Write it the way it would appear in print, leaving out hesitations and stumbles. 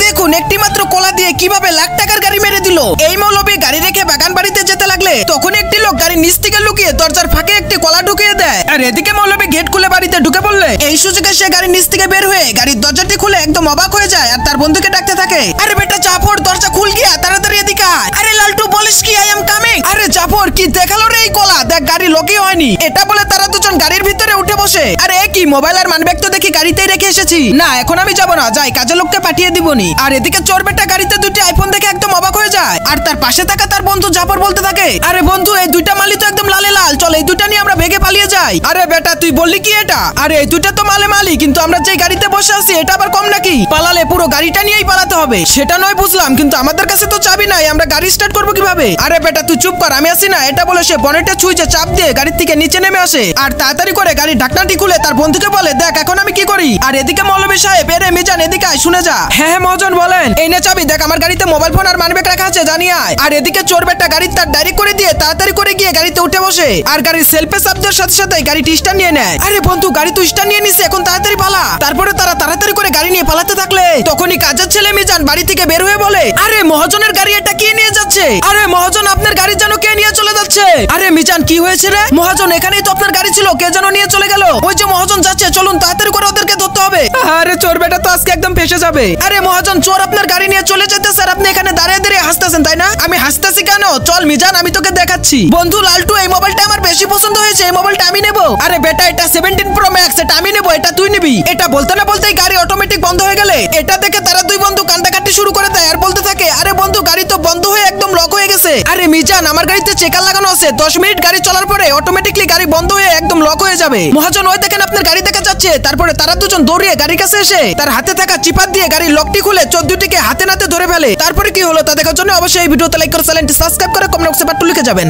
দেখুন একটি মাত্র কলা দিয়ে কিভাবে লাখ টাকার গাড়ি মেরে দিল। এই মৌলবী গাড়ি রেখে বাগান বাড়িতে যেতে লাগলে তখন একটি লোক গাড়ির নিচ থেকে লুকিয়ে দরজার ফাঁকে একটি কলা ঢুকিয়ে দেয়। আর এদিকে মৌলবী গেট খুলে বাড়িতে ঢুকে পড়লে এই সুযোগে সে গাড়ির নিচ থেকে বের হয়ে গাড়ির দরজাটি খুলে একদম অবাক হয়ে যায় আর তার বন্ধুকে ডাকতে থাকে, আরে বেটা জাফর দরজা খুল গিয়া তাড়াতাড়ি এদিকে আয়। আরে লালটু বলিস কি আই এম কামিং। আরে জাফর কি দেখালো রে এই কলা, দেখ গাড়ি লকই হয়নি। এটা বলে তারা দুজন গাড়ির ভিতরে উঠে বসে। আরে কি মোবাইল আর মানিব্যাগ তো দেখি গাড়িতেই রেখে এসেছি, না এখন আমি যাবো না, যাই কাজের লোককে পাঠিয়ে দিবনি। আর এদিকে চোর বেটা গাড়িতে দুটি আইফোন দেখে একদম অবাক হয়ে যায় আর তার পাশে থাকা তার বন্ধু জাফর বলতে থাকে, আরে বন্ধু এই দুইটা মালি তো একদম লালে লাল, চল এই দুইটা নিয়ে আমরা ভেগে পালিয়ে যাই। আরে বেটা তুই বললি কি এটা? আরে এই দুইটা তো মালে মালি, কিন্তু আমরা যে গাড়িতে বসে আছি এটা আবার কম নাকি? পালালে পুরো গাড়িটা নিয়েই পালাতে হবে। সেটা নয় বুঝলাম, কিন্তু আমাদের কাছে তো চাবি নাই, আমরা গাড়ি স্টার্ট করবো কিভাবে? আরে বেটা তুই চুপ কর, আমি আসি না। এটা বলে সে বনেটে ছুঁচে চাপ দিয়ে গাড়ির থেকে নিচে নেমে আসে আর তাড়াতাড়ি করে গাড়ির ঢাকনাটি খুলে তার বন্ধুকে বলে, দেখ এখন আমি কি করি। আর এদিকে মৌলবী সাহেব, এরে মিজান এদিকে আয়, শুনে যা। হ্যাঁ হ্যাঁ মহাজন বলেন। এই নে চাবি, দেখ আমার গাড়িতে মোবাইল ফোন আর মানিব্যাগ রাখা আছে, জানি আয়। আর এদিকে চোর বেটা গাড়ির তার ডাইরেক্ট করে দিয়ে তাড়াতাড়ি করে গিয়ে গাড়িতে উঠে বসে আর গাড়ির সেলফে শব্দের সাথে সাথে গাড়িটি স্টার্ট নিয়ে নেয়। আরে বন্ধু গাড়ি তো স্টার্ট নিয়ে নিছে, এখন তাড়াতাড়ি পালা। তারপরে তারা তাড়াতাড়ি করে গাড়ি নিয়ে পালাতে থাকলে তখনই কাজের ছেলে মিজান বাড়ি থেকে বের হয়ে বলে, আরে মহাজনের গাড়ি এটা কে নিয়ে যাচ্ছে? আরে মহাজন আপনার গাড়ি যেন কে নিয়ে চলে যাচ্ছে। আরে মিজান কি হয়েছে রে? মহাজন এখানেই তো আপনার গাড়ি ছিল, কে যেন নিয়ে চলে গেল। ওই যে মহাজন যাচ্ছে, চলুন তাড়াতাড়ি করে ওদেরকে ধরতে হবে। আরে চোর বেটা তো আজকে একদম ফেসে যাবে। আরে মহাজন চোর আপনার গাড়ি নিয়ে চলে যেতে স্যার, আপনি এখানে দাঁড়িয়ে দাঁড়িয়ে হাসতেছেন তাই না? আমি হাসতেছি কেন? চল মিজান আমি তোকে দেখাচ্ছি। বন্ধু লালটু এই মোবাইলটা আমার বেশি পছন্দ হয়েছে, এই মোবাইলটা আমি নেব। আরে বেটা এটা 17 Pro Max, এটা আমি নেব, এটা তুই নিবি। এটা বলতে না বলতেই গাড়ি অটোমেটিক বন্ধ হয়ে গেলে এটা দেখে তারা দুই বন্ধু কান্দাকাটি শুরু করে দেয় আর বলতে থাকে, আরে বন্ধু গাড়ি তো বন্ধ হয়ে একদম লক হয়ে গেছে। আরে মিজান আমার গাড়িতে চেকার লাগানো আছে, 10 মিনিট গাড়ি চলার পরে অটোমেটিকলি গাড়ি বন্ধ হয়ে একদম লক হয়ে যাবে। মহাজন ওই দেখেন আপনার গাড়ি দেখা যাচ্ছে। তারপরে তারা দুজন দৌড়িয়ে গাড়ির কাছে এসে তার হাতে থাকা চিপার দিয়ে গাড়ির লকটি খুলে চোর দুটিকে হাতে নাতে ধরে ফেলে। তারপরে কি হলো তা দেখার জন্য অবশ্যই এই ভিডিওতে লাইক করে চ্যানেলটি সাবস্ক্রাইব করে কমেন্ট বক্সে বাট্টু লিখে যাবেন।